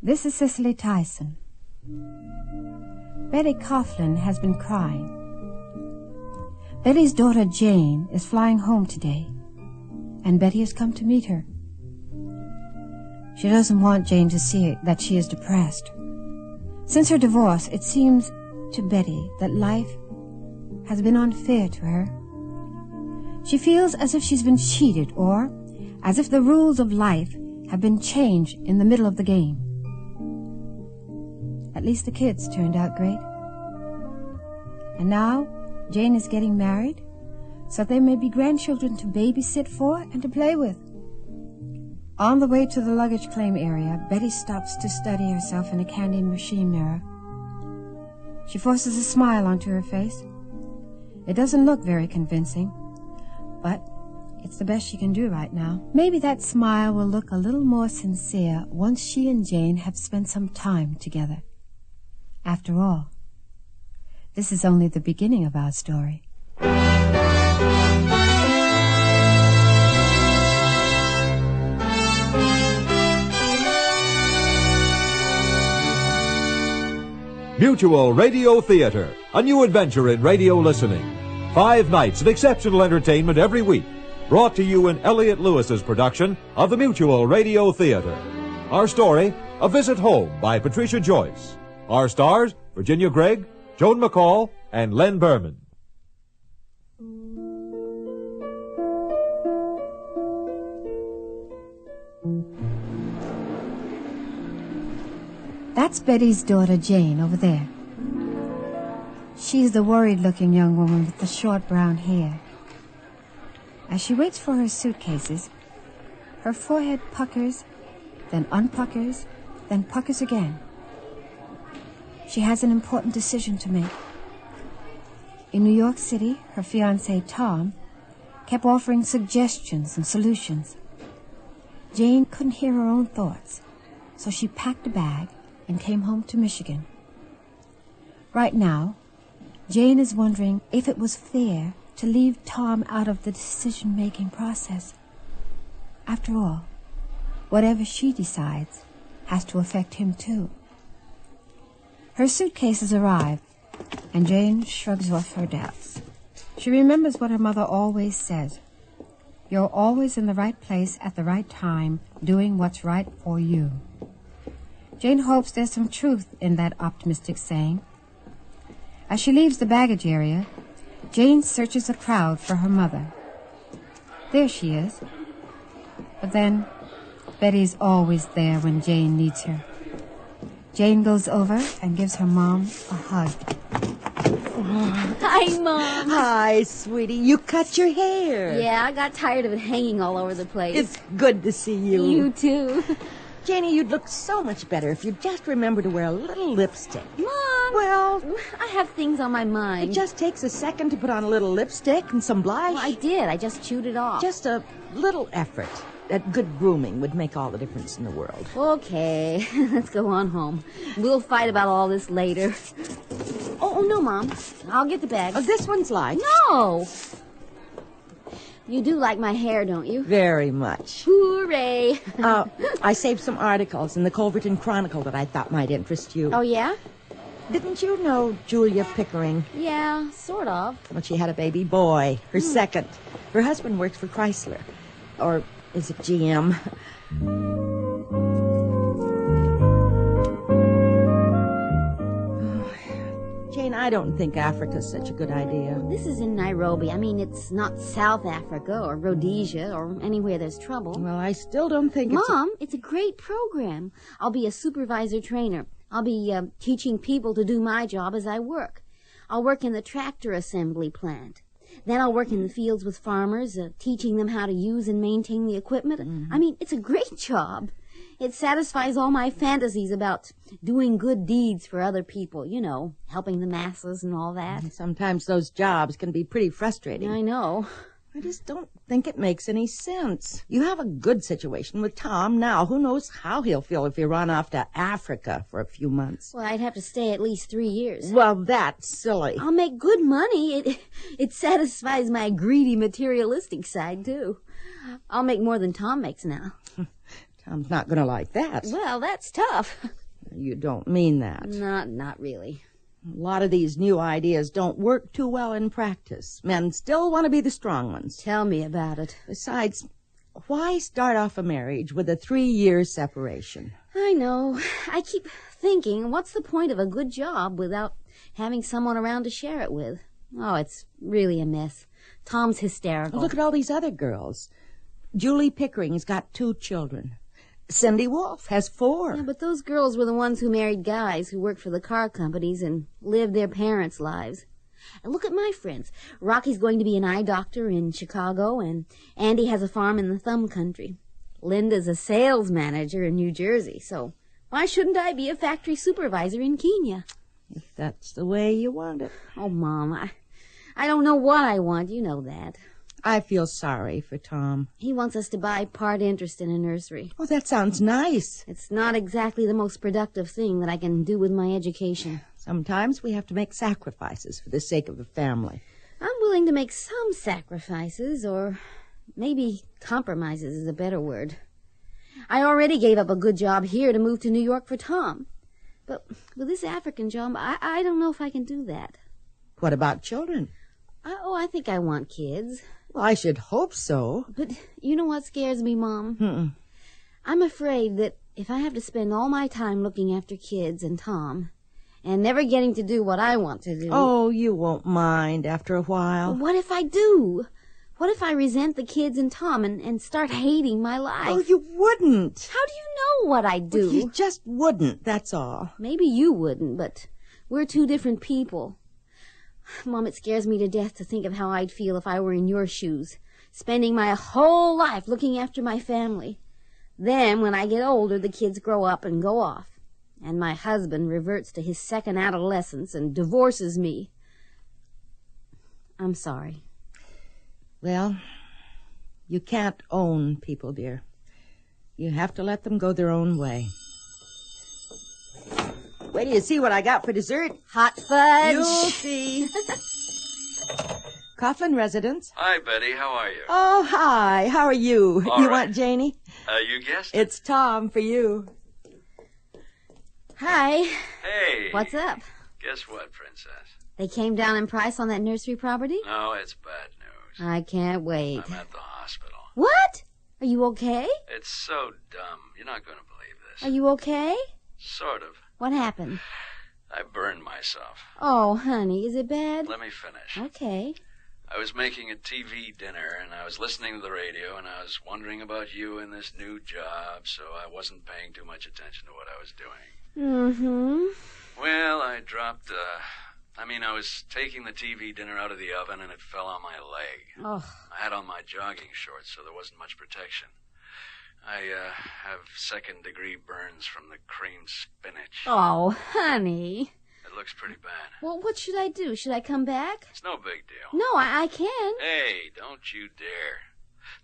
This is Cicely Tyson. Betty Coughlin has been crying. Betty's daughter Jane is flying home today, and Betty has come to meet her. She doesn't want Jane to see that she is depressed. Since her divorce, it seems to Betty that life has been unfair to her. She feels as if she's been cheated, or as if the rules of life have been changed in the middle of the game. At least the kids turned out great. And now Jane is getting married, so there may be grandchildren to babysit for and to play with. On the way to the luggage claim area, Betty stops to study herself in a candy machine mirror. She forces a smile onto her face. It doesn't look very convincing, but it's the best she can do right now. Maybe that smile will look a little more sincere once she and Jane have spent some time together. After all, this is only the beginning of our story. Mutual Radio Theater, a new adventure in radio listening. 5 nights of exceptional entertainment every week. Brought to you in Elliott Lewis's production of the Mutual Radio Theater. Our story, A Visit Home by Patricia Joyce. Our stars, Virginia Gregg, Joan McCall, and Len Berman. That's Betty's daughter Jane over there. She's the worried-looking young woman with the short brown hair. As she waits for her suitcases, her forehead puckers, then unpuckers, then puckers again. She has an important decision to make. In New York City, her fiancé, Tom, kept offering suggestions and solutions. Jane couldn't hear her own thoughts, so she packed a bag and came home to Michigan. Right now, Jane is wondering if it was fair to leave Tom out of the decision-making process. After all, whatever she decides has to affect him too. Her suitcases arrive, and Jane shrugs off her doubts. She remembers what her mother always says. You're always in the right place at the right time, doing what's right for you. Jane hopes there's some truth in that optimistic saying. As she leaves the baggage area, Jane searches the crowd for her mother. There she is. But then, Betty's always there when Jane needs her. Jane goes over and gives her mom a hug. Hi, Mom. Hi, sweetie. You cut your hair. Yeah, I got tired of it hanging all over the place. It's good to see you. You too. Janie, you'd look so much better if you'd just remember to wear a little lipstick. Mom! Well, I have things on my mind. It just takes a second to put on a little lipstick and some blush. Well, I did. I just chewed it off. Just a little effort. That good grooming would make all the difference in the world. Okay, let's go on home. We'll fight about all this later. Oh, no, Mom. I'll get the bag. Oh, this one's light. No! You do like my hair, don't you? Very much. Hooray! I saved some articles in the Culverton Chronicle that I thought might interest you. Oh, yeah? Didn't you know Julia Pickering? Yeah, sort of. Well, she had a baby boy, her second. Her husband works for Chrysler. Or is it GM? Jane, I don't think Africa's such a good idea. This is in Nairobi. I mean, it's not South Africa or Rhodesia or anywhere there's trouble. Well, I still don't think it's... Mom, it's a great program. I'll be a supervisor trainer. I'll be teaching people to do my job as I work. I'll work in the tractor assembly plant. Then I'll work in the fields with farmers, teaching them how to use and maintain the equipment. Mm-hmm. I mean, it's a great job. It satisfies all my fantasies about doing good deeds for other people, you know, helping the masses and all that. Sometimes those jobs can be pretty frustrating. I know. I just don't think it makes any sense. You have a good situation with Tom now. Who knows how he'll feel if you run off to Africa for a few months. Well, I'd have to stay at least 3 years. Well, that's silly. I'll make good money. It satisfies my greedy, materialistic side, too. I'll make more than Tom makes now. Tom's not going to like that. Well, that's tough. You don't mean that. Not really. A lot of these new ideas don't work too well in practice. Men still want to be the strong ones. Tell me about it. Besides, why start off a marriage with a 3-year separation? I know. I keep thinking, what's the point of a good job without having someone around to share it with? Oh, it's really a mess. Tom's hysterical. Look at all these other girls. Julie Pickering's got 2 children. Cindy Wolf has 4. Yeah, but those girls were the ones who married guys who worked for the car companies and lived their parents' lives. And look at my friends. Rocky's going to be an eye doctor in Chicago, and Andy has a farm in the Thumb Country. Linda's a sales manager in New Jersey, so why shouldn't I be a factory supervisor in Kenya? If that's the way you want it. Oh, Mom, I don't know what I want. You know that. I feel sorry for Tom. He wants us to buy part interest in a nursery. Oh, that sounds nice. It's not exactly the most productive thing that I can do with my education. Sometimes we have to make sacrifices for the sake of the family. I'm willing to make some sacrifices, or maybe compromises is a better word. I already gave up a good job here to move to New York for Tom. But with this African job, I don't know if I can do that. What about children? I think I want kids. Well, I should hope so. But you know what scares me, Mom? I'm afraid that if I have to spend all my time looking after kids and Tom, and never getting to do what I want to do... Oh, you won't mind after a while. What if I do? What if I resent the kids and Tom and start hating my life? Oh, you wouldn't. How do you know what I do? Well, you just wouldn't, that's all. Maybe you wouldn't, but we're 2 different people. Mom, it scares me to death to think of how I'd feel if I were in your shoes, spending my whole life looking after my family. Then, when I get older, the kids grow up and go off, and my husband reverts to his second adolescence and divorces me. I'm sorry. Well, you can't own people, dear. You have to let them go their own way. Wait till you see what I got for dessert. Hot fudge. You'll see. Coughlin residence. Hi, Betty. How are you? Oh, hi. How are you? All you right. want Janie? You guessed it. It's Tom for you. Hi. Hey. What's up? Guess what, Princess? They came down in price on that nursery property? No, it's bad news. I can't wait. I'm at the hospital. What? Are you okay? It's so dumb. You're not going to believe this. Are you okay? Sort of. What happened? I burned myself. Oh, honey, is it bad? Let me finish. Okay. I was making a TV dinner, and I was listening to the radio, and I was wondering about you and this new job, so I wasn't paying too much attention to what I was doing. Mm-hmm. Well, I dropped, I was taking the TV dinner out of the oven, and it fell on my leg. Oh. I had on my jogging shorts, so there wasn't much protection. I have second-degree burns from the creamed spinach. Oh, honey. It looks pretty bad. Well, what should I do? Should I come back? It's no big deal. No, I can. Hey, don't you dare.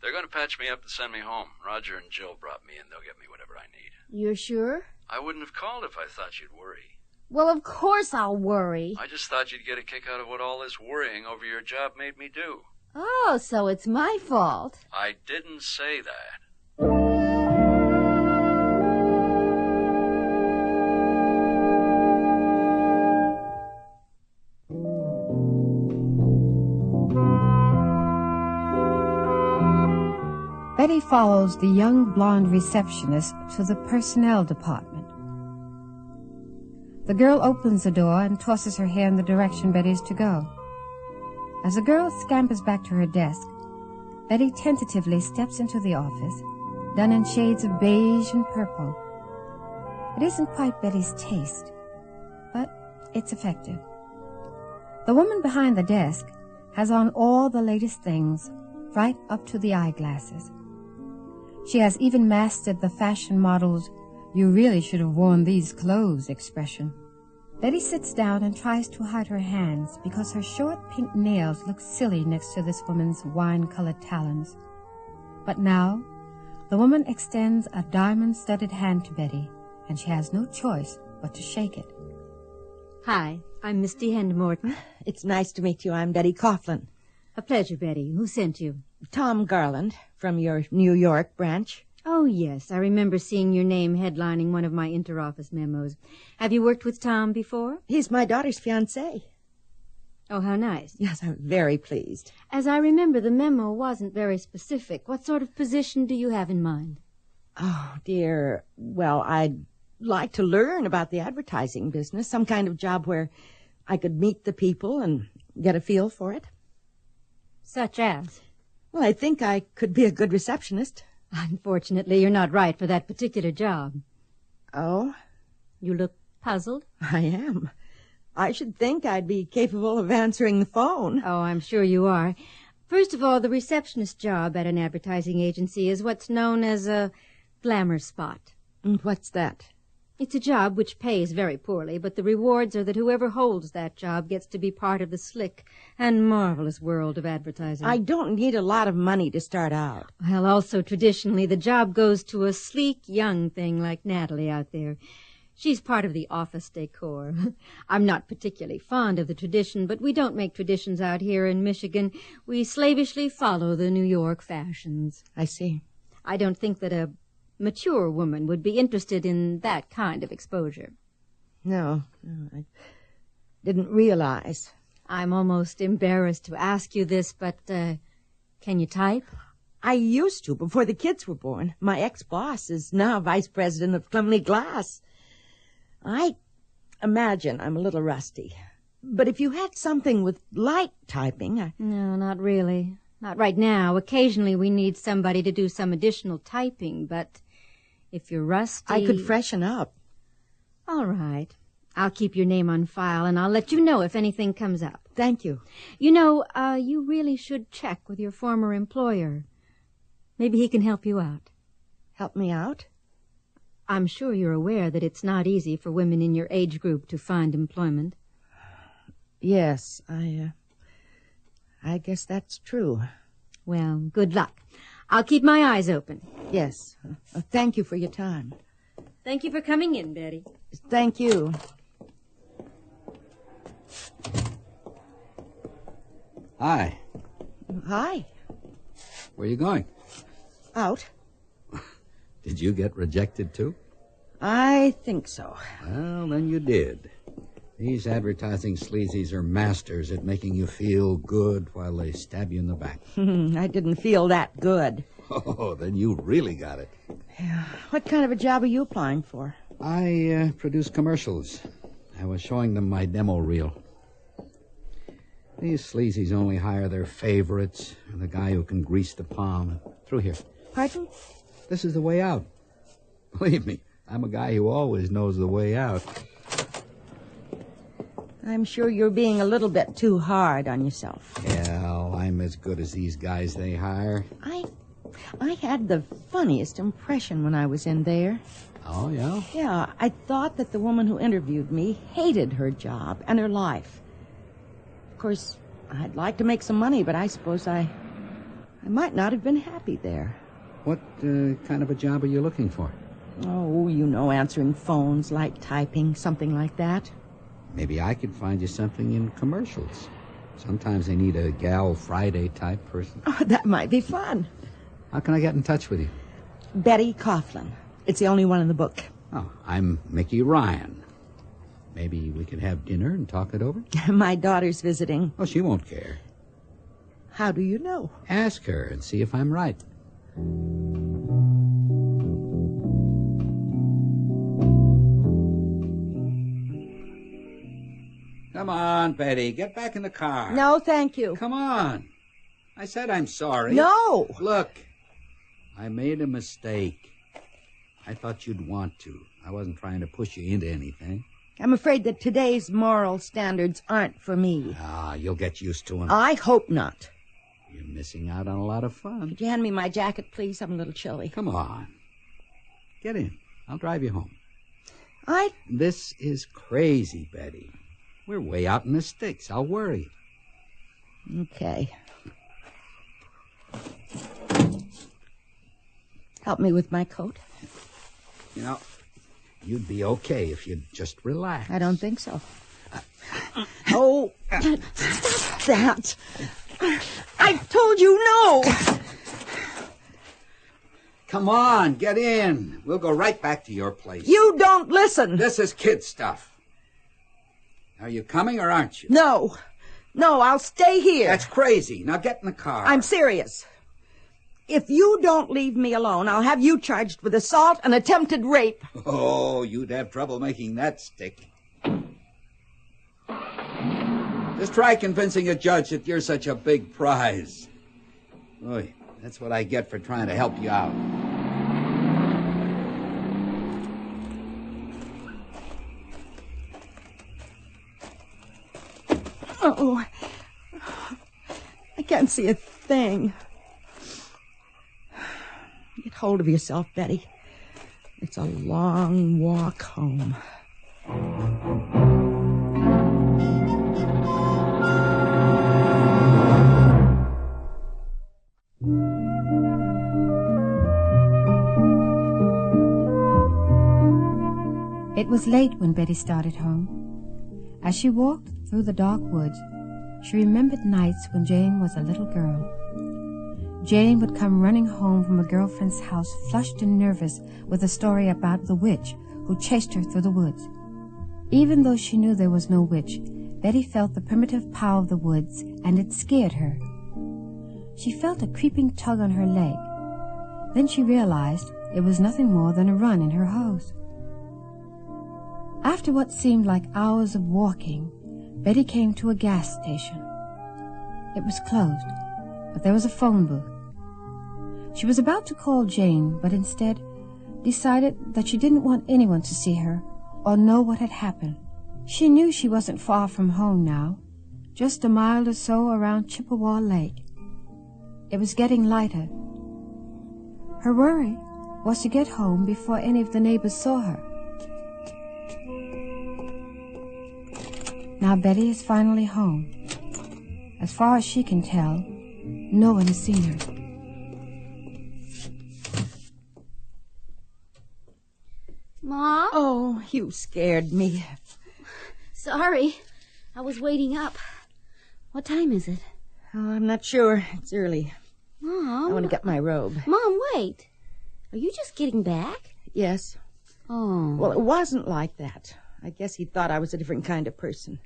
They're going to patch me up and send me home. Roger and Jill brought me in. They'll get me whatever I need. You're sure? I wouldn't have called if I thought you'd worry. Well, of course I'll worry. I just thought you'd get a kick out of what all this worrying over your job made me do. Oh, so it's my fault. I didn't say that. Betty follows the young blonde receptionist to the personnel department. The girl opens the door and tosses her hair in the direction Betty is to go. As the girl scampers back to her desk, Betty tentatively steps into the office, done in shades of beige and purple. It isn't quite Betty's taste, but it's effective. The woman behind the desk has on all the latest things, right up to the eyeglasses. She has even mastered the fashion model's "you really should have worn these clothes" expression. Betty sits down and tries to hide her hands because her short pink nails look silly next to this woman's wine-colored talons. But now, the woman extends a diamond-studded hand to Betty, and she has no choice but to shake it. Hi, I'm Misty Hendmorton. It's nice to meet you. I'm Betty Coughlin. A pleasure, Betty. Who sent you? Tom Garland, from your New York branch. Oh, yes. I remember seeing your name headlining one of my interoffice memos. Have you worked with Tom before? He's my daughter's fiancé. Oh, how nice. Yes, I'm very pleased. As I remember, the memo wasn't very specific. What sort of position do you have in mind? Oh, dear. Well, I'd like to learn about the advertising business, some kind of job where I could meet the people and get a feel for it. Such as? Well, I think I could be a good receptionist. Unfortunately, you're not right for that particular job. Oh? You look puzzled. I am. I should think I'd be capable of answering the phone. Oh, I'm sure you are. First of all, the receptionist job at an advertising agency is what's known as a glamour spot. And what's that? It's a job which pays very poorly, but the rewards are that whoever holds that job gets to be part of the slick and marvelous world of advertising. I don't need a lot of money to start out. Well, also, traditionally, the job goes to a sleek young thing like Natalie out there. She's part of the office decor. I'm not particularly fond of the tradition, but we don't make traditions out here in Michigan. We slavishly follow the New York fashions. I see. I don't think that a mature woman would be interested in that kind of exposure. No, I didn't realize. I'm almost embarrassed to ask you this, but can you type? I used to before the kids were born. My ex-boss is now vice president of Plumley Glass. I imagine I'm a little rusty. But if you had something with light typing, No, not really. Not right now. Occasionally we need somebody to do some additional typing, but if you're rusty... I could freshen up. All right. I'll keep your name on file, and I'll let you know if anything comes up. Thank you. You know, you really should check with your former employer. Maybe he can help you out. Help me out? I'm sure you're aware that it's not easy for women in your age group to find employment. Yes, I guess that's true. Well, good luck. I'll keep my eyes open. Yes. Thank you for your time. Thank you for coming in, Betty. Thank you. Hi. Hi. Where are you going? Out. Did you get rejected, too? I think so. Well, then you did. These advertising sleazies are masters at making you feel good while they stab you in the back. I didn't feel that good. Oh, then you really got it. Yeah. What kind of a job are you applying for? I produce commercials. I was showing them my demo reel. These sleazies only hire their favorites and the guy who can grease the palm. Through here. Pardon? This is the way out. Believe me, I'm a guy who always knows the way out. I'm sure you're being a little bit too hard on yourself. Well, I'm as good as these guys they hire. I had the funniest impression when I was in there. Oh, yeah? Yeah, I thought that the woman who interviewed me hated her job and her life. Of course, I'd like to make some money, but I suppose I might not have been happy there. What kind of a job are you looking for? Oh, you know, answering phones, light typing, something like that. Maybe I could find you something in commercials. Sometimes they need a Gal Friday type person. Oh, that might be fun. How can I get in touch with you? Betty Coughlin. It's the only one in the book. Oh, I'm Mickey Ryan. Maybe we could have dinner and talk it over? My daughter's visiting. Oh, she won't care. How do you know? Ask her and see if I'm right. Come on, Betty. Get back in the car. No, thank you. Come on. I said I'm sorry. No. Look, I made a mistake. I thought you'd want to. I wasn't trying to push you into anything. I'm afraid that today's moral standards aren't for me. Ah, you'll get used to them. I hope not. You're missing out on a lot of fun. Could you hand me my jacket, please? I'm a little chilly. Come on. Get in. I'll drive you home. I... This is crazy, Betty. We're way out in the sticks. I'll worry. Okay. Help me with my coat. You know, you'd be okay if you'd just relax. I don't think so. Oh, stop that. I told you no. Come on, get in. We'll go right back to your place. You don't listen. This is kid stuff. Are you coming or aren't you? No, I'll stay here. That's crazy. Now get in the car. I'm serious. If you don't leave me alone, I'll have you charged with assault and attempted rape. Oh, you'd have trouble making that stick. Just try convincing a judge that you're such a big prize. Oy, that's what I get for trying to help you out. Oh, I can't see a thing. Get hold of yourself, Betty. It's a long walk home. It was late when Betty started home. As she walked through the dark woods, she remembered nights when Jane was a little girl. Jane would come running home from a girlfriend's house, flushed and nervous, with a story about the witch who chased her through the woods. Even though she knew there was no witch, Betty felt the primitive power of the woods, and it scared her. She felt a creeping tug on her leg. Then she realized it was nothing more than a run in her hose. After what seemed like hours of walking, Betty came to a gas station. It was closed, but there was a phone booth. She was about to call Jane, but instead decided that she didn't want anyone to see her or know what had happened. She knew she wasn't far from home now, just a mile or so around Chippewa Lake. It was getting lighter. Her worry was to get home before any of the neighbors saw her. Now Betty is finally home. As far as she can tell, no one has seen her. Mom? Oh, you scared me. Sorry. I was waiting up. What time is it? Oh, I'm not sure. It's early. Mom? I want to get my robe. Mom, wait. Are you just getting back? Yes. Oh. Well, it wasn't like that. I guess he thought I was a different kind of person.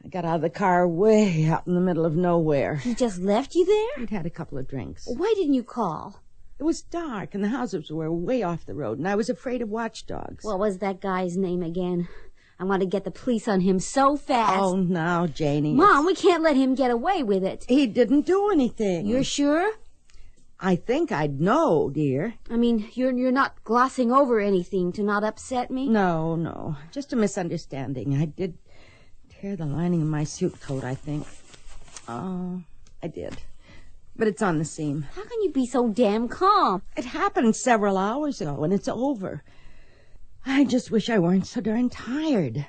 I got out of the car way out in the middle of nowhere. He just left you there? We'd had a couple of drinks. Why didn't you call? It was dark, and the houses were way off the road, and I was afraid of watchdogs. What was that guy's name again? I want to get the police on him so fast. Oh, now, Janie. Mom, we can't let him get away with it. He didn't do anything. You're sure? I think I'd know, dear. I mean, you're not glossing over anything to not upset me? No. Just a misunderstanding. I did tear the lining of my suit coat, I think. Oh, I did. But it's on the seam. How can you be so damn calm? It happened several hours ago, and it's over. I just wish I weren't so darn tired.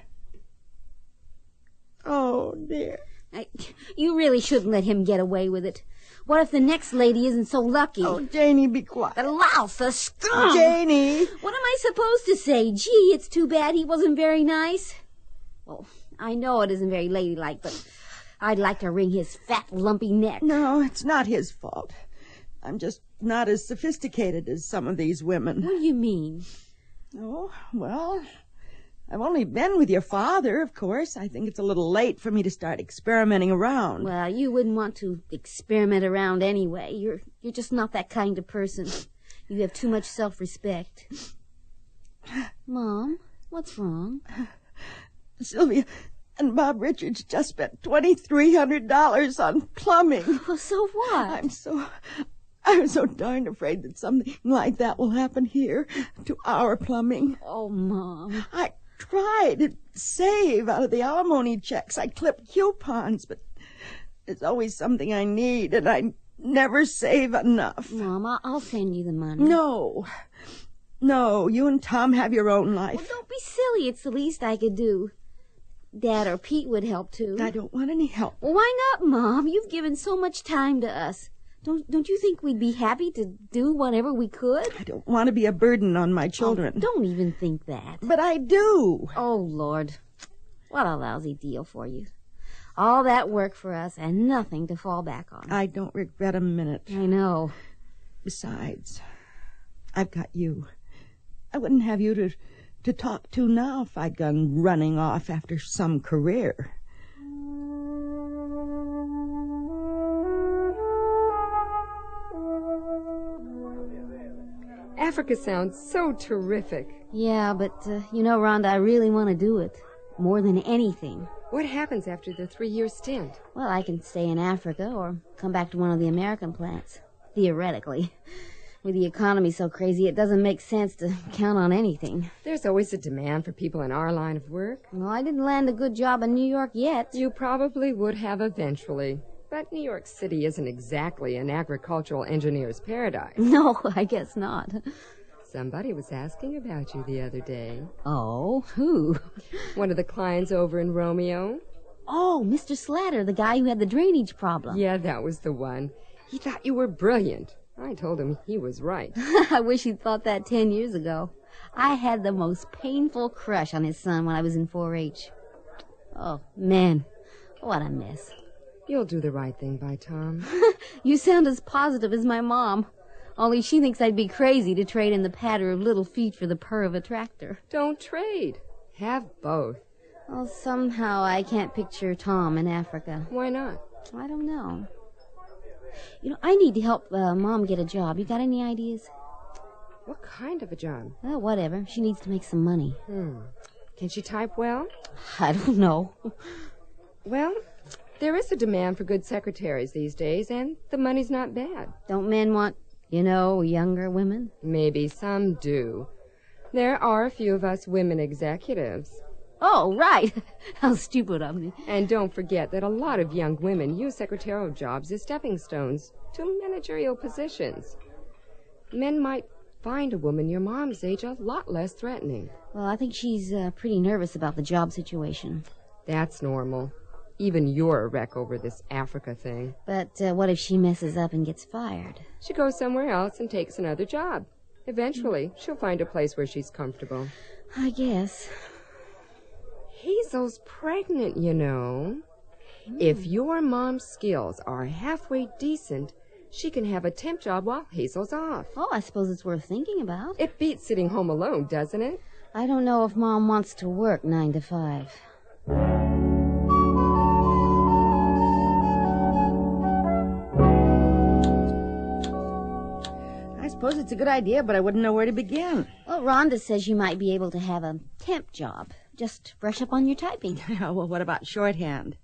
Oh, dear. You really shouldn't let him get away with it. What if the next lady isn't so lucky? Oh, Janie, be quiet. The louse, the scum! Janie! What am I supposed to say? Gee, it's too bad he wasn't very nice. Well, I know it isn't very ladylike, but I'd like to wring his fat, lumpy neck. No, it's not his fault. I'm just not as sophisticated as some of these women. What do you mean? Oh, well, I've only been with your father, of course. I think it's a little late for me to start experimenting around. Well, you wouldn't want to experiment around anyway. You're just not that kind of person. You have too much self-respect. Mom, what's wrong? Sylvia and Bob Richards just spent $2,300 on plumbing. Well, so what? I'm so darned afraid that something like that will happen here to our plumbing. Oh, Mom. I tried to save out of the alimony checks. I clipped coupons, but there's always something I need, and I never save enough. Mom, I'll send you the money. No, you and Tom have your own life. Well, don't be silly. It's the least I could do. Dad or Pete would help, too. I don't want any help. Well, why not, Mom? You've given so much time to us. Don't you think we'd be happy to do whatever we could? I don't want to be a burden on my children. Oh, don't even think that. But I do. Oh, Lord. What a lousy deal for you. All that work for us and nothing to fall back on. I don't regret a minute. I know. Besides, I've got you. I wouldn't have you to talk to now if I'd gone running off after some career. Africa sounds so terrific. Yeah, but, Rhonda, I really want to do it. More than anything. What happens after the 3-year stint? Well, I can stay in Africa or come back to one of the American plants. Theoretically. With the economy so crazy, it doesn't make sense to count on anything. There's always a demand for people in our line of work. Well, I didn't land a good job in New York yet. You probably would have eventually. But New York City isn't exactly an agricultural engineer's paradise. No, I guess not. Somebody was asking about you the other day. Oh, who? One of the clients over in Romeo. Oh, Mr. Slatter, the guy who had the drainage problem. Yeah, that was the one. He thought you were brilliant. I told him he was right. I wish he'd thought that 10 years ago. I had the most painful crush on his son when I was in 4-H. Oh, man, what a mess. You'll do the right thing by Tom. You sound as positive as my mom. Only she thinks I'd be crazy to trade in the patter of little feet for the purr of a tractor. Don't trade. Have both. Well, somehow I can't picture Tom in Africa. Why not? I don't know. I need to help Mom get a job. You got any ideas? What kind of a job? Well, whatever. She needs to make some money. Can she type well? I don't know. Well, there is a demand for good secretaries these days, and the money's not bad. Don't men want, younger women? Maybe some do. There are a few of us women executives. Oh, right. How stupid of me. And don't forget that a lot of young women use secretarial jobs as stepping stones to managerial positions. Men might find a woman your mom's age a lot less threatening. Well, I think she's pretty nervous about the job situation. That's normal. Even you're a wreck over this Africa thing. But what if she messes up and gets fired? She goes somewhere else and takes another job. Eventually, she'll find a place where she's comfortable. I guess. Hazel's pregnant, If your mom's skills are halfway decent, she can have a temp job while Hazel's off. Oh, I suppose it's worth thinking about. It beats sitting home alone, doesn't it? I don't know if Mom wants to work 9 to 5. I suppose it's a good idea, but I wouldn't know where to begin. Well, Rhonda says you might be able to have a temp job. Just brush up on your typing. Well, what about shorthand?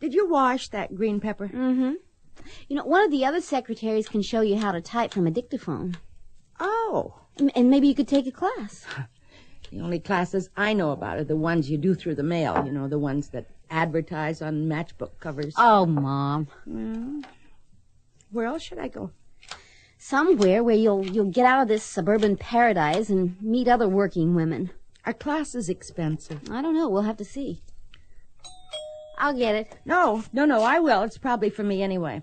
Did you wash that green pepper? Mm-hmm. One of the other secretaries can show you how to type from a dictaphone. Oh. And maybe you could take a class. The only classes I know about are the ones you do through the mail. The ones that advertise on matchbook covers. Oh, Mom. Where else should I go? Somewhere where you'll get out of this suburban paradise and meet other working women. Our class is expensive. I don't know. We'll have to see. I'll get it. No, I will. It's probably for me anyway.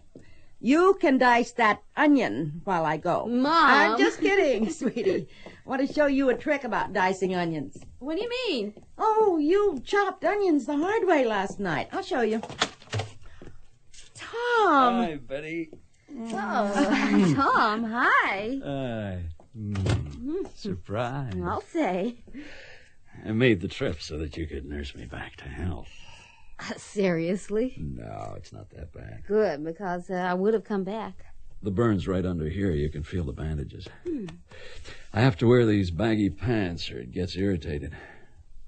You can dice that onion while I go. Mom. I'm just kidding, sweetie. I want to show you a trick about dicing onions. What do you mean? Oh, you chopped onions the hard way last night. I'll show you. Tom. Hi, Betty. Oh, Tom, hi. Hi. Surprise. I'll say. I made the trip so that you could nurse me back to health. Seriously? No, it's not that bad. Good, because I would have come back. The burn's right under here. You can feel the bandages. I have to wear these baggy pants or it gets irritated.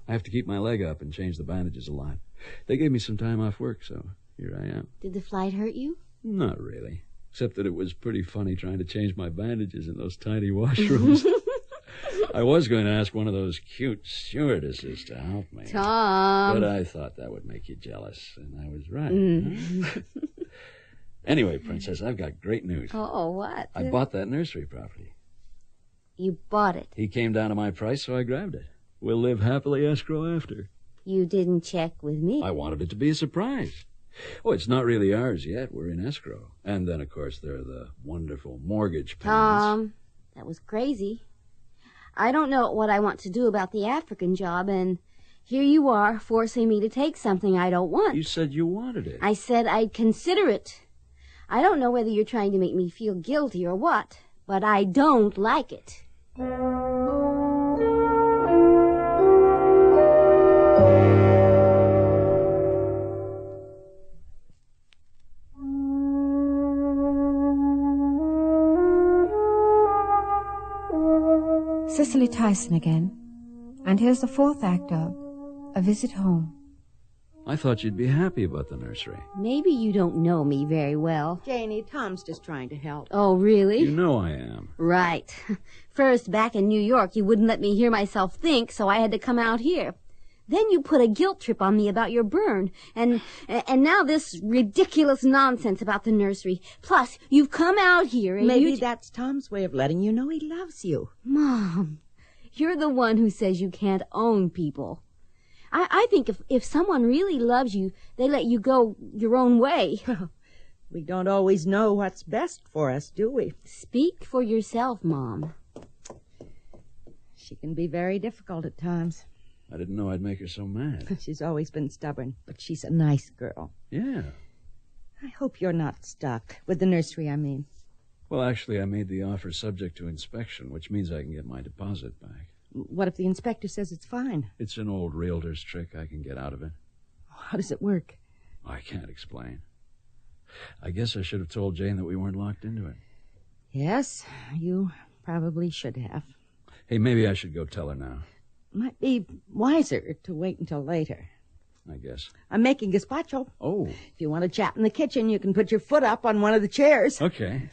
I have to keep my leg up and change the bandages a lot. They gave me some time off work, so here I am. Did the flight hurt you? Not really, except that it was pretty funny trying to change my bandages in those tiny washrooms. I was going to ask one of those cute stewardesses to help me. Tom. But I thought that would make you jealous, and I was right. Huh? Anyway, Princess, I've got great news. Oh, what? I bought that nursery property. You bought it? He came down to my price, so I grabbed it. We'll live happily escrow after. You didn't check with me. I wanted it to be a surprise. Oh, it's not really ours yet. We're in escrow. And then, of course, there are the wonderful mortgage payments. Tom, that was crazy. I don't know what I want to do about the African job, and here you are forcing me to take something I don't want. You said you wanted it. I said I'd consider it. I don't know whether you're trying to make me feel guilty or what, but I don't like it. Cicely Tyson again. And here's the fourth act of A Visit Home. I thought you'd be happy about the nursery. Maybe you don't know me very well. Janie, Tom's just trying to help. Oh, really? You know I am. Right. First, back in New York, you wouldn't let me hear myself think, so I had to come out here. Then you put a guilt trip on me about your burn, and now this ridiculous nonsense about the nursery. Plus, you've come out here and Maybe that's Tom's way of letting you know he loves you. Mom, you're the one who says you can't own people. I think if someone really loves you, they let you go your own way. We don't always know what's best for us, do we? Speak for yourself, Mom. She can be very difficult at times. I didn't know I'd make her so mad. She's always been stubborn, but she's a nice girl. Yeah. I hope you're not stuck. With the nursery, I mean. Well, actually, I made the offer subject to inspection, which means I can get my deposit back. What if the inspector says it's fine? It's an old realtor's trick. I can get out of it. How does it work? I can't explain. I guess I should have told Jane that we weren't locked into it. Yes, you probably should have. Hey, maybe I should go tell her now. Might be wiser to wait until later. I guess. I'm making gazpacho. Oh. If you want to chat in the kitchen, you can put your foot up on one of the chairs. Okay.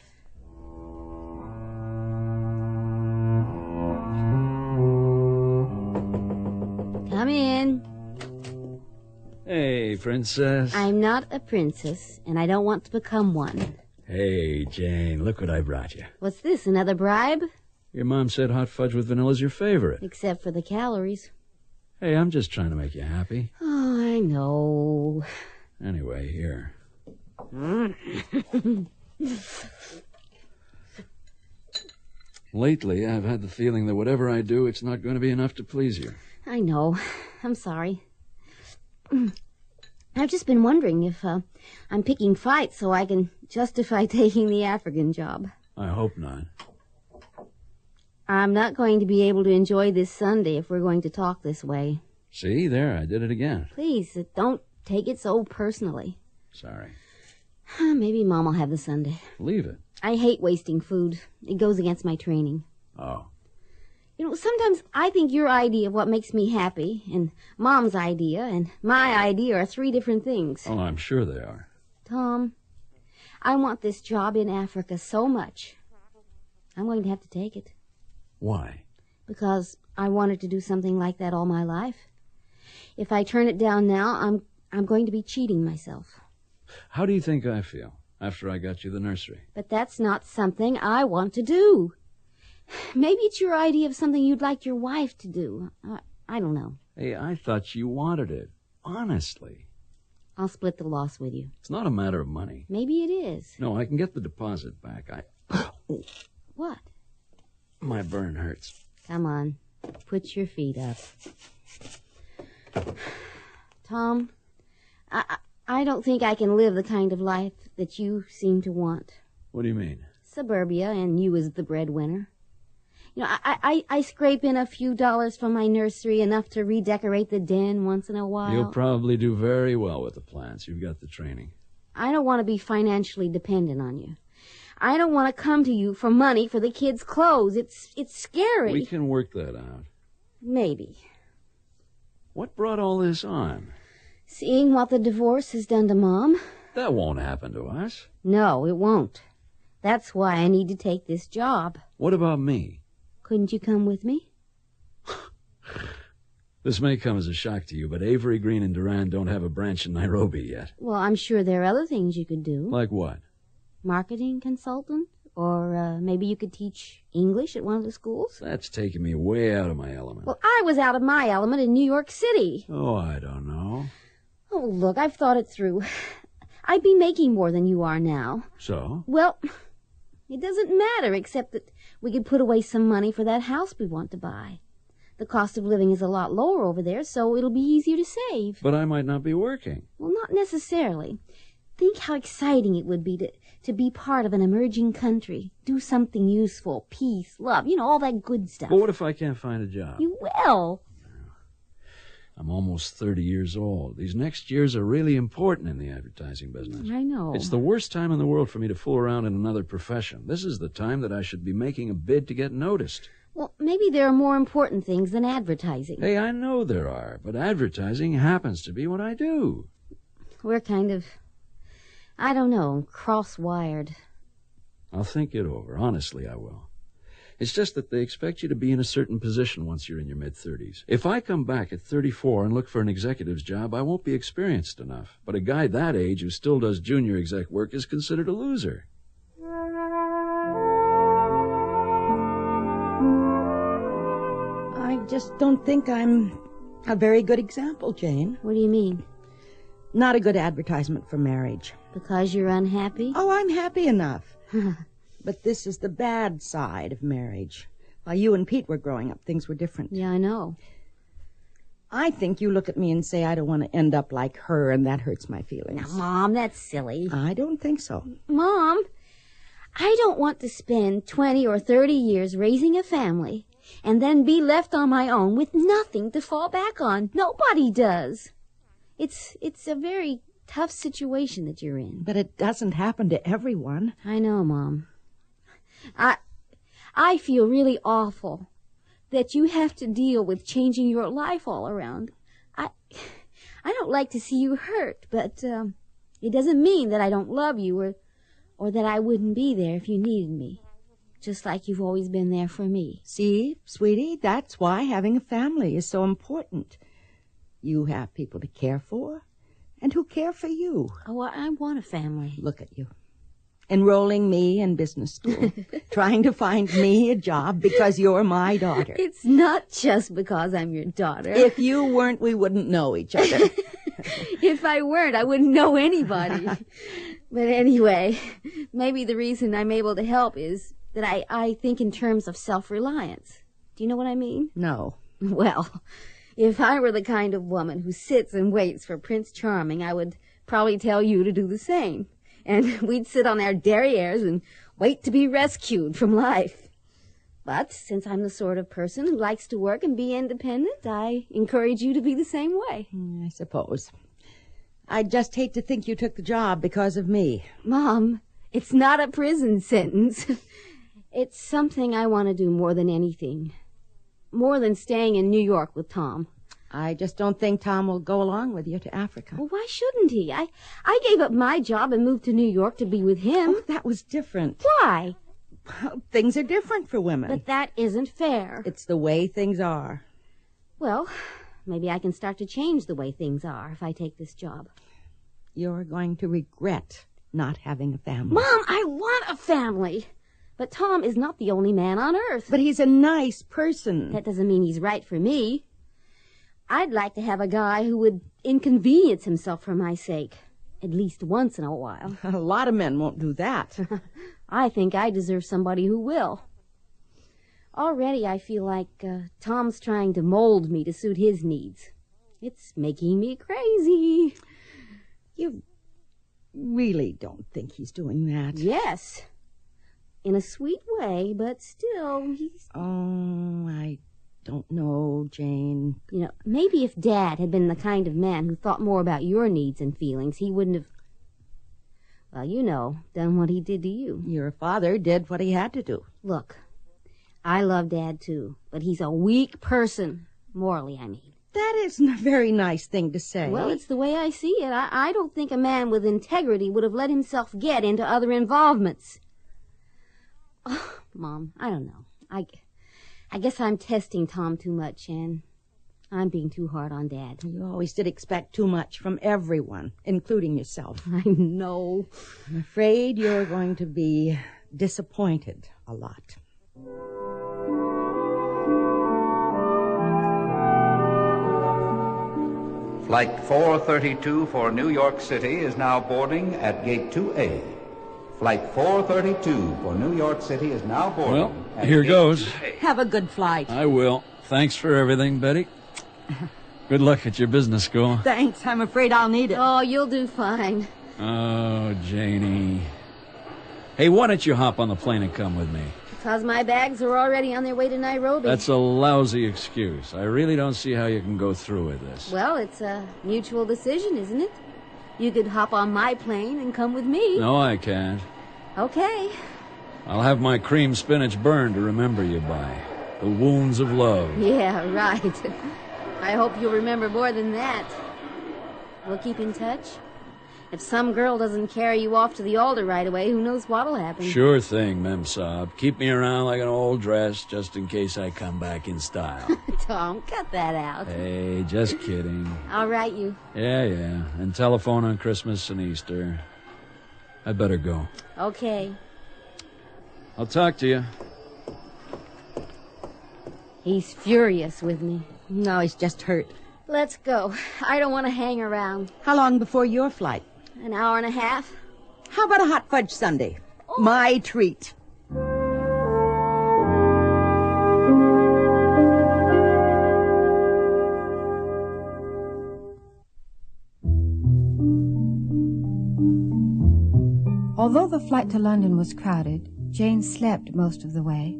Come in. Hey, princess. I'm not a princess, and I don't want to become one. Hey, Jane, look what I brought you. What's this, another bribe? Your mom said hot fudge with vanilla's your favorite. Except for the calories. Hey, I'm just trying to make you happy. Oh, I know. Anyway, here. Lately, I've had the feeling that whatever I do, it's not going to be enough to please you. I know. I'm sorry. I've just been wondering if I'm picking fights so I can justify taking the African job. I hope not. I'm not going to be able to enjoy this Sunday if we're going to talk this way. See, there, I did it again. Please, don't take it so personally. Sorry. Maybe Mom will have the Sunday. Leave it. I hate wasting food. It goes against my training. Oh. You know, sometimes I think your idea of what makes me happy and Mom's idea and my idea are three different things. Oh, I'm sure they are. Tom, I want this job in Africa so much. I'm going to have to take it. Why? Because I wanted to do something like that all my life. If I turn it down now, I'm going to be cheating myself. How do you think I feel after I got you the nursery? But that's not something I want to do. Maybe it's your idea of something you'd like your wife to do. I don't know. Hey, I thought you wanted it. Honestly. I'll split the loss with you. It's not a matter of money. Maybe it is. No, I can get the deposit back. What? My burn hurts. Come on. Put your feet up. Tom, I don't think I can live the kind of life that you seem to want. What do you mean? Suburbia, and you as the breadwinner. You know, I scrape in a few dollars from my nursery, enough to redecorate the den once in a while. You'll probably do very well with the plants. You've got the training. I don't want to be financially dependent on you. I don't want to come to you for money for the kids' clothes. It's scary. We can work that out. Maybe. What brought all this on? Seeing what the divorce has done to Mom. That won't happen to us. No, it won't. That's why I need to take this job. What about me? Couldn't you come with me? This may come as a shock to you, but Avery, Green, and Duran don't have a branch in Nairobi yet. Well, I'm sure there are other things you could do. Like what? Marketing consultant? Or maybe you could teach English at one of the schools? That's taking me way out of my element. Well, I was out of my element in New York City. Oh, I don't know. Oh, look, I've thought it through. I'd be making more than you are now. So? Well, it doesn't matter, except that we could put away some money for that house we want to buy. The cost of living is a lot lower over there, so it'll be easier to save. But I might not be working. Well, not necessarily. Think how exciting it would be to be part of an emerging country, do something useful, peace, love, all that good stuff. But what if I can't find a job? You will. I'm almost 30 years old. These next years are really important in the advertising business. I know. It's the worst time in the world for me to fool around in another profession. This is the time that I should be making a bid to get noticed. Well, maybe there are more important things than advertising. Hey, I know there are, but advertising happens to be what I do. We're kind of, I don't know, cross-wired. I'll think it over. Honestly, I will. It's just that they expect you to be in a certain position once you're in your mid-30s. If I come back at 34 and look for an executive's job, I won't be experienced enough. But a guy that age who still does junior exec work is considered a loser. I just don't think I'm a very good example, Jane. What do you mean? Not a good advertisement for marriage. Because you're unhappy? Oh, I'm happy enough. But this is the bad side of marriage. While you and Pete were growing up, things were different. Yeah, I know. I think you look at me and say I don't want to end up like her, and that hurts my feelings. Now, Mom, that's silly. I don't think so. Mom, I don't want to spend 20 or 30 years raising a family and then be left on my own with nothing to fall back on. Nobody does. It's a very tough situation that you're in. But it doesn't happen to everyone. I know, Mom. I feel really awful that you have to deal with changing your life all around. I don't like to see you hurt, but it doesn't mean that I don't love you or that I wouldn't be there if you needed me, just like you've always been there for me. See, sweetie, that's why having a family is so important. You have people to care for and who care for you. Oh, I want a family. Look at you. Enrolling me in business school, trying to find me a job because you're my daughter. It's not just because I'm your daughter. If you weren't, we wouldn't know each other. If I weren't, I wouldn't know anybody. But anyway, maybe the reason I'm able to help is that I think in terms of self-reliance. Do you know what I mean? No. Well, if I were the kind of woman who sits and waits for Prince Charming, I would probably tell you to do the same. And we'd sit on our derrieres and wait to be rescued from life. But since I'm the sort of person who likes to work and be independent, I encourage you to be the same way. I suppose. I just hate to think you took the job because of me. Mom, it's not a prison sentence. It's something I want to do more than anything. More than staying in New York with Tom. I just don't think Tom will go along with you to Africa. Well, why shouldn't he? I gave up my job and moved to New York to be with him. Oh, that was different. Why? Well, things are different for women. But that isn't fair. It's the way things are. Well, maybe I can start to change the way things are if I take this job. You're going to regret not having a family. Mom, I want a family. But Tom is not the only man on earth. But he's a nice person. That doesn't mean he's right for me. I'd like to have a guy who would inconvenience himself for my sake, at least once in a while. A lot of men won't do that. I think I deserve somebody who will. Already I feel like Tom's trying to mold me to suit his needs. It's making me crazy. You really don't think he's doing that? Yes. In a sweet way, but still, he's... Oh, I don't know, Jane. Maybe if Dad had been the kind of man who thought more about your needs and feelings, he wouldn't have, done what he did to you. Your father did what he had to do. Look, I love Dad too, but he's a weak person, morally, I mean. That isn't a very nice thing to say. Well, it's the way I see it. I don't think a man with integrity would have let himself get into other involvements. Oh, Mom, I don't know. I guess I'm testing Tom too much, and I'm being too hard on Dad. You always did expect too much from everyone, including yourself. I know. I'm afraid you're going to be disappointed a lot. Flight 432 for New York City is now boarding at Gate 2A. Flight 432 for New York City is now boarding. Well, here goes. Have a good flight. I will. Thanks for everything, Betty. Good luck at your business school. Thanks. I'm afraid I'll need it. Oh, you'll do fine. Oh, Janie. Hey, why don't you hop on the plane and come with me? Because my bags are already on their way to Nairobi. That's a lousy excuse. I really don't see how you can go through with this. Well, it's a mutual decision, isn't it? You could hop on my plane and come with me. No, I can't. Okay. I'll have my cream spinach burned to remember you by. The wounds of love. Yeah, right. I hope you'll remember more than that. We'll keep in touch. If some girl doesn't carry you off to the altar right away, who knows what'll happen. Sure thing, Mem Saab. Keep me around like an old dress just in case I come back in style. Tom, cut that out. Hey, just kidding. I'll write you. Yeah. And telephone on Christmas and Easter. I'd better go. Okay. I'll talk to you. He's furious with me. No, he's just hurt. Let's go. I don't want to hang around. How long before your flight? An hour and a half. How about a hot fudge sundae? Oh. My treat. Although the flight to London was crowded, Jane slept most of the way.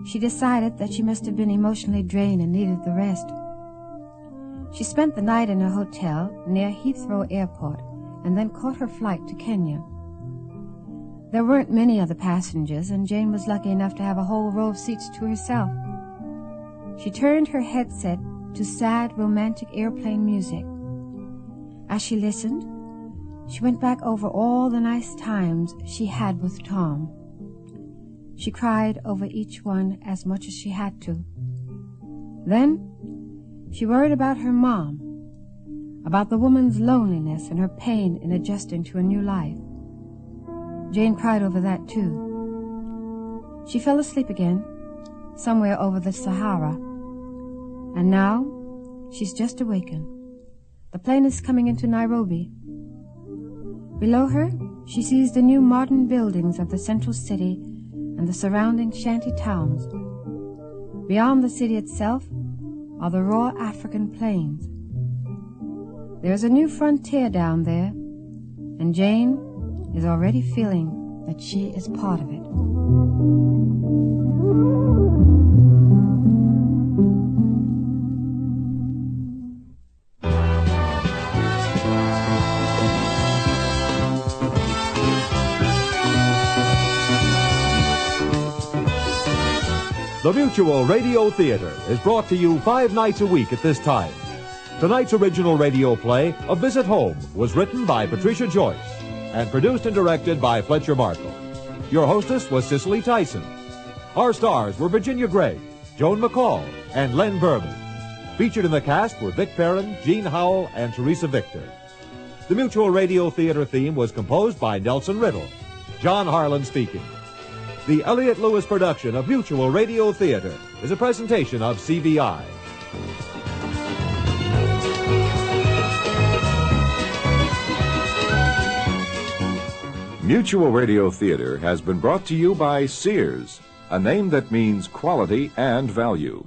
She decided that she must have been emotionally drained and needed the rest. She spent the night in a hotel near Heathrow Airport and then caught her flight to Kenya. There weren't many other passengers, and Jane was lucky enough to have a whole row of seats to herself. She turned her headset to sad, romantic airplane music. As she listened, she went back over all the nice times she had with Tom. She cried over each one as much as she had to. Then she worried about her mom, about the woman's loneliness and her pain in adjusting to a new life. Jane cried over that, too. She fell asleep again, somewhere over the Sahara. And now, she's just awakened. The plane is coming into Nairobi. Below her, she sees the new modern buildings of the central city and the surrounding shanty towns. Beyond the city itself are the raw African plains. There's a new frontier down there, and Jane is already feeling that she is part of it. The Mutual Radio Theater is brought to you 5 nights a week at this time. Tonight's original radio play, A Visit Home, was written by Patricia Joyce and produced and directed by Fletcher Markle. Your hostess was Cicely Tyson. Our stars were Virginia Gregg, Joan McCall, and Len Berman. Featured in the cast were Vic Perrin, Jean Howell, and Teresa Victor. The Mutual Radio Theater theme was composed by Nelson Riddle. John Harlan speaking. The Elliott Lewis production of Mutual Radio Theater is a presentation of CVI. Mutual Radio Theater has been brought to you by Sears, a name that means quality and value.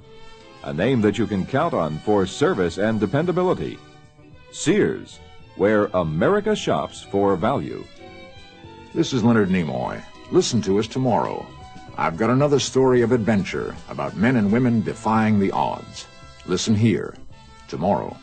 A name that you can count on for service and dependability. Sears, where America shops for value. This is Leonard Nimoy. Listen to us tomorrow. I've got another story of adventure about men and women defying the odds. Listen here tomorrow.